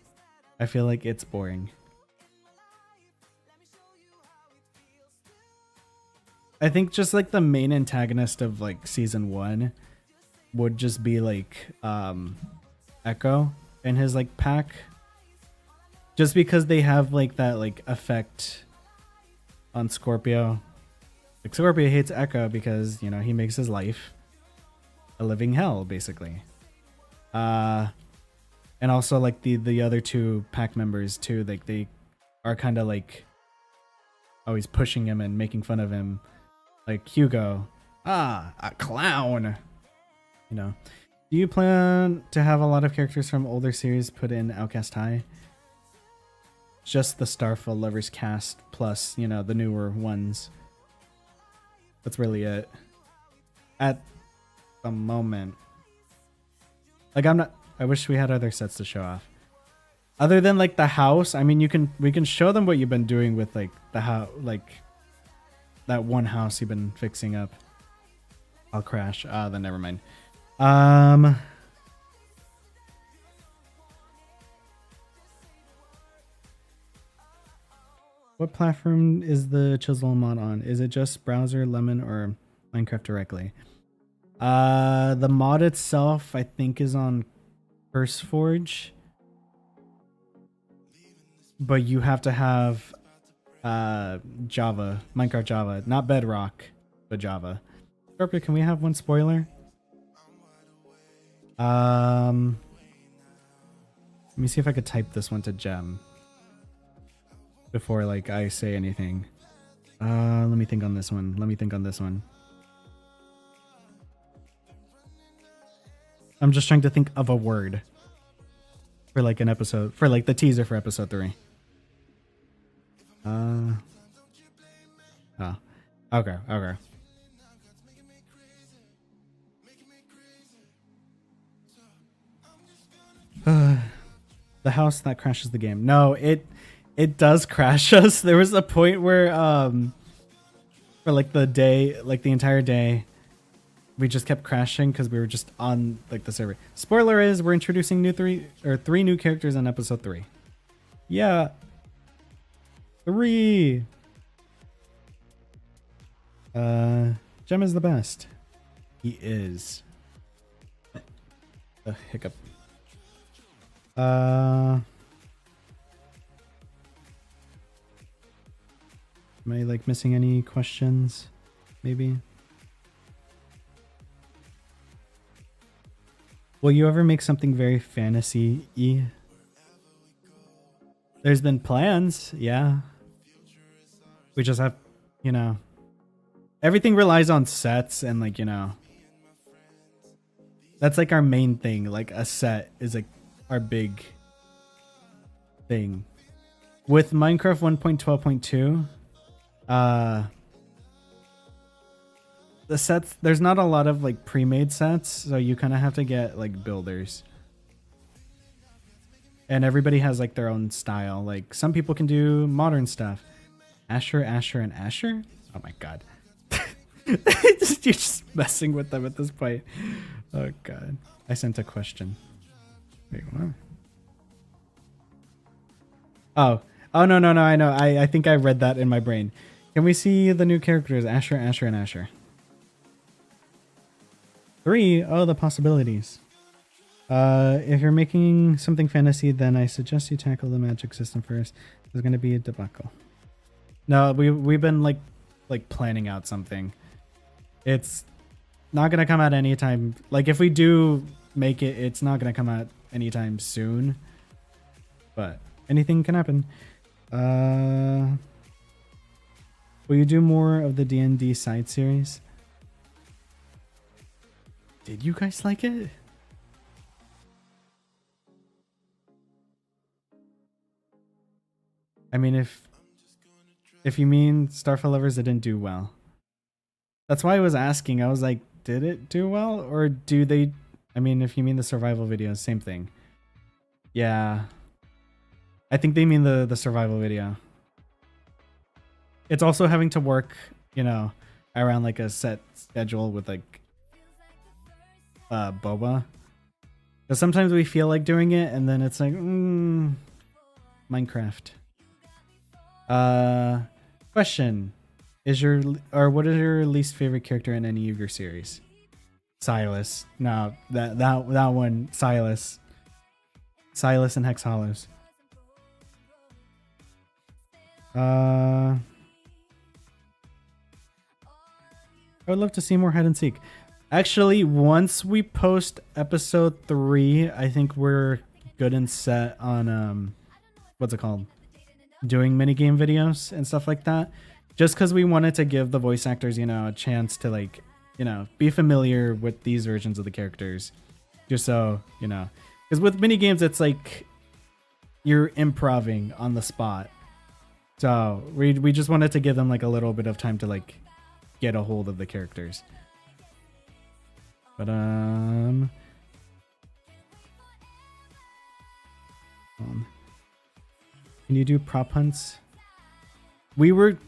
I feel like it's boring. I think just like the main antagonist of like season 1 would just be like Echo and his like pack. Just because they have like that like effect on Scorpio. Like Scorpio hates Echo because, you know, he makes his life a living hell basically. And also like the other 2 pack members too, like they are kind of like always pushing him and making fun of him. Like Hugo, a clown, you know. Do you plan to have a lot of characters from older series put in Outcast High? Just the Starfall Lovers cast plus, you know, the newer ones. That's really it. At the moment. Like, I wish we had other sets to show off. Other than like the house, I mean, we can show them what you've been doing with like the house, like that one house you've been fixing up. I'll crash. Then never mind. What platform is the chisel mod on? Is it just browser, lemon, or Minecraft directly? The mod itself, I think, is on CurseForge, but you have to have Java, Minecraft Java, not Bedrock, but Java. Scorpio, can we have one spoiler? Let me see if I could type this one to Gem before like I say anything. Let me think on this one. I'm just trying to think of a word for like an episode, for like the teaser for episode 3. Oh, okay. The house that crashes the game. No, it does crash us. There was a point where for like the day, like the entire day, we just kept crashing because we were just on like the server. Spoiler is we're introducing three new characters in episode 3. Yeah. 3. Gem is the best. He is. A hiccup. Am I like missing any questions? Maybe. Will you ever make something very fantasy-y? There's been plans, yeah. We just have, you know, everything relies on sets and like, you know, that's like our main thing. Like a set is like our big thing. With Minecraft 1.12.2, the sets, there's not a lot of like pre-made sets, so you kind of have to get like builders. And everybody has like their own style. Like some people can do modern stuff. Asher, and Asher? Oh my god. You're just messing with them at this point. Oh god. I sent a question. Wait, what? Oh no, I know. I think I read that in my brain. Can we see the new characters? Asher, and Asher. 3? Oh, the possibilities. If you're making something fantasy, then I suggest you tackle the magic system first. There's gonna be a debacle. No, we've been like planning out something. It's not gonna come out anytime. Like if we do make it, it's not gonna come out anytime soon. But anything can happen. Will you do more of the D&D side series? Did you guys like it? I mean, if you mean Starfall Lovers didn't do well. That's why I was asking. I was like, did it do well? Or do they... I mean, if you mean the survival videos, same thing. Yeah. I think they mean the survival video. It's also having to work, you know, around like a set schedule with like Boba. Because sometimes we feel like doing it and then it's like, Minecraft. Question. What is your least favorite character in any of your series? Silas. No, that one, Silas. Silas and Hex Hollows. I would love to see more hide and seek. Actually, once we post episode 3, I think we're good and set on what's it called? Doing minigame videos and stuff like that. Just because we wanted to give the voice actors, you know, a chance to like, you know, be familiar with these versions of the characters. Just so, you know. Because with mini games, it's like you're improving on the spot. So we just wanted to give them like a little bit of time to like get a hold of the characters. But can you do prop hunts? We were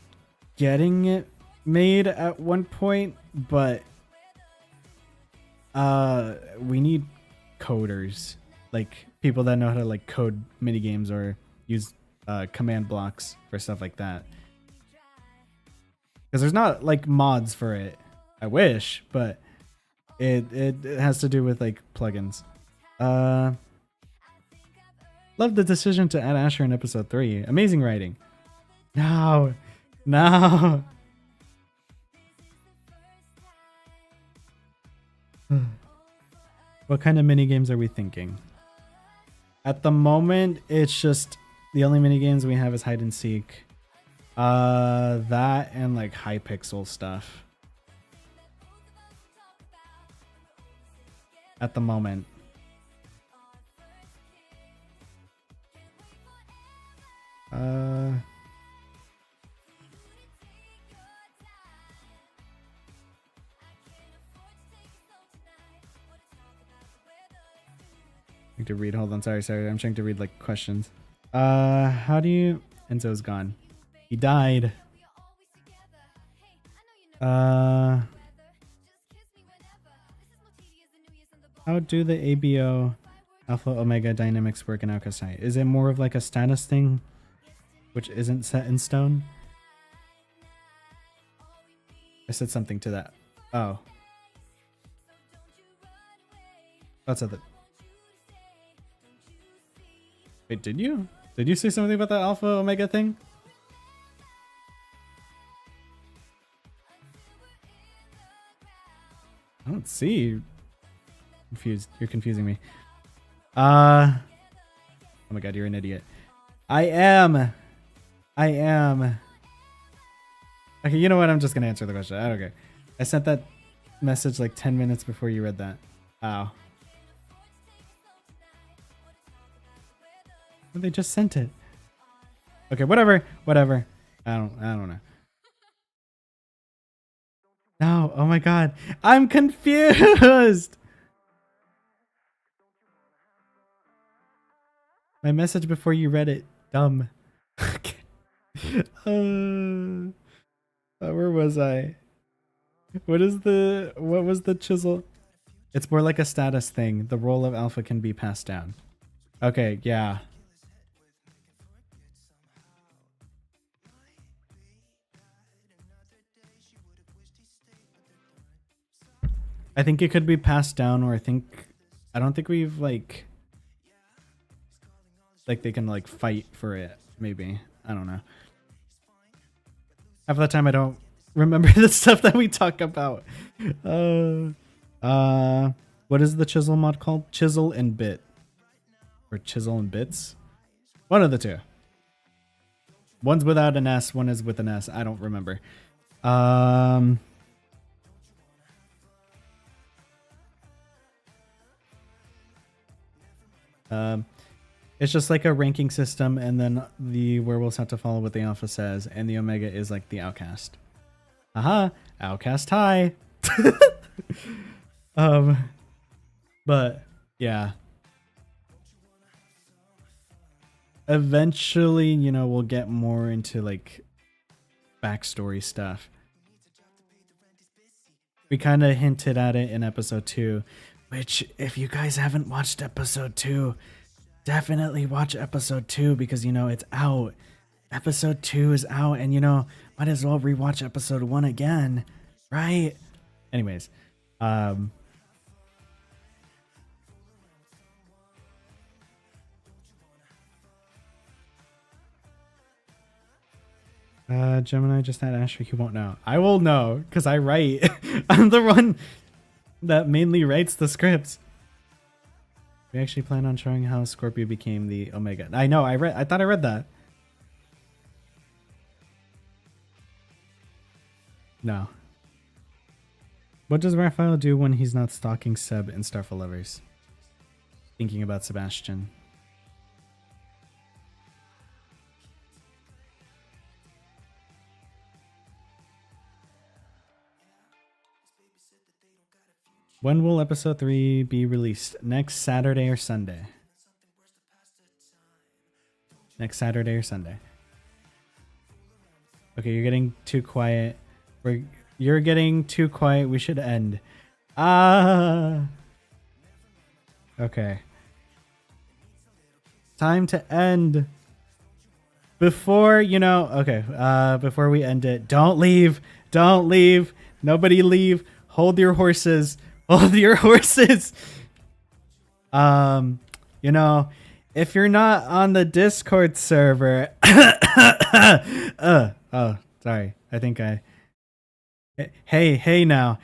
getting it made at one point, but we need coders, like people that know how to like code mini games or use command blocks for stuff like that. Because there's not like mods for it. I wish, but it has to do with like plugins. Love the decision to add Asher in episode 3. Amazing writing. No. What kind of mini games are we thinking? At the moment, it's just the only mini games we have is hide and seek. That and like high pixel stuff. At the moment. To read. Hold on. Sorry. I'm trying to read like questions. How do you... Enzo's gone. He died. How do the ABO Alpha Omega dynamics work in Outcast High? Is it more of like a status thing, which isn't set in stone? I said something to that. Oh. That's it. Wait, did you? Did you say something about that Alpha Omega thing? I don't see. Confused. You're confusing me. Oh my god, you're an idiot. I am. Okay, you know what? I'm just gonna answer the question. I don't care. I sent that message like 10 minutes before you read that. Ow. They just sent it. Okay, whatever. I don't know. No, oh my god. I'm confused. My message before you read it. Dumb. Okay. Where was I? What was the chisel? It's more like a status thing. The role of alpha can be passed down. Okay, yeah. I think it could be passed down, or I don't think we've like they can like fight for it, maybe. I don't know. Half the time I don't remember the stuff that we talk about. What is the chisel mod called? Chisel and Bit. Or Chisel and Bits? One of the two. One's without an S, one is with an S. I don't remember. It's just like a ranking system, and then the werewolves have to follow what the alpha says, and the omega is like the outcast. Aha! Outcast High! But yeah. Eventually, you know, we'll get more into like backstory stuff. We kind of hinted at it in episode 2, which if you guys haven't watched episode 2, definitely watch episode 2 because, you know, it's out. Episode 2 is out, and, you know, might as well rewatch episode 1 again, right? Anyways, Gemini just had Asher. He won't know. I will know because I write. I'm the one that mainly writes the scripts. We actually plan on showing how Scorpio became the Omega. I know. I thought I read that. No. What does Raphael do when he's not stalking Seb in Starfall Lovers? thinking about Sebastian. When will episode 3 be released? Next Saturday or Sunday? Next Saturday or Sunday. Okay, you're getting too quiet. You're getting too quiet. We should end. Ah. Okay. Time to end. Before, you know, okay, before we end it, don't leave. Don't leave. Nobody leave. Hold your horses. Hold your horses. You know, if you're not on the Discord server, oh, sorry. I think hey now.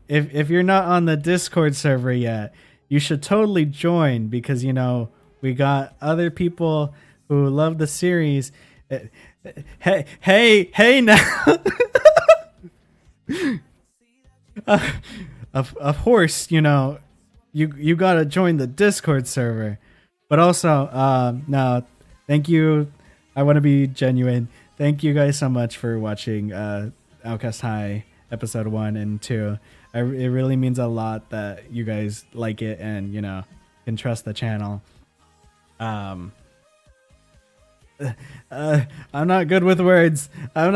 If you're not on the Discord server yet, you should totally join because, you know, we got other people who love the series. Hey now. Of course, you know, you gotta join the Discord server, but also no, thank you. I want to be genuine. Thank you guys so much for watching Outcast High episode 1 and 2. It really means a lot that you guys like it and, you know, can trust the channel. I'm not good with words. Watch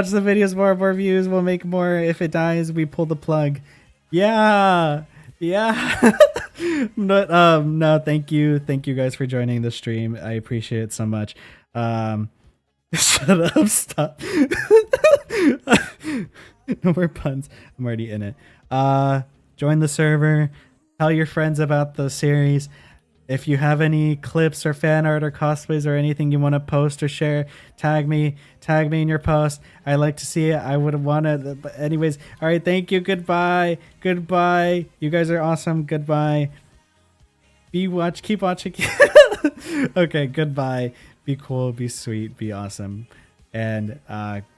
the videos, more views, we'll make more. If it dies, we pull the plug. Yeah. But no, thank you guys for joining the stream. I appreciate it so much. Shut up, stop. No more puns. I'm already in it. Join the server, tell your friends about the series. If you have any clips or fan art or cosplays or anything you want to post or share, tag me in your post. I like to see it. I would want to, but anyways. All right, thank you. Goodbye. You guys are awesome. Goodbye. Keep watching. Okay, goodbye. Be cool, be sweet, be awesome. And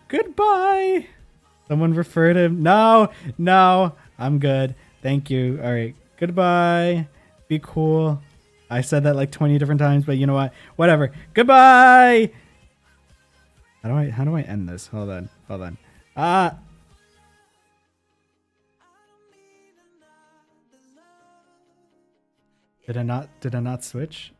goodbye. Someone referred him. No, I'm good. Thank you. All right, goodbye. Be cool. I said that like 20 different times, but you know what? Whatever. Goodbye. How do I end this? Hold on. Did I not switch?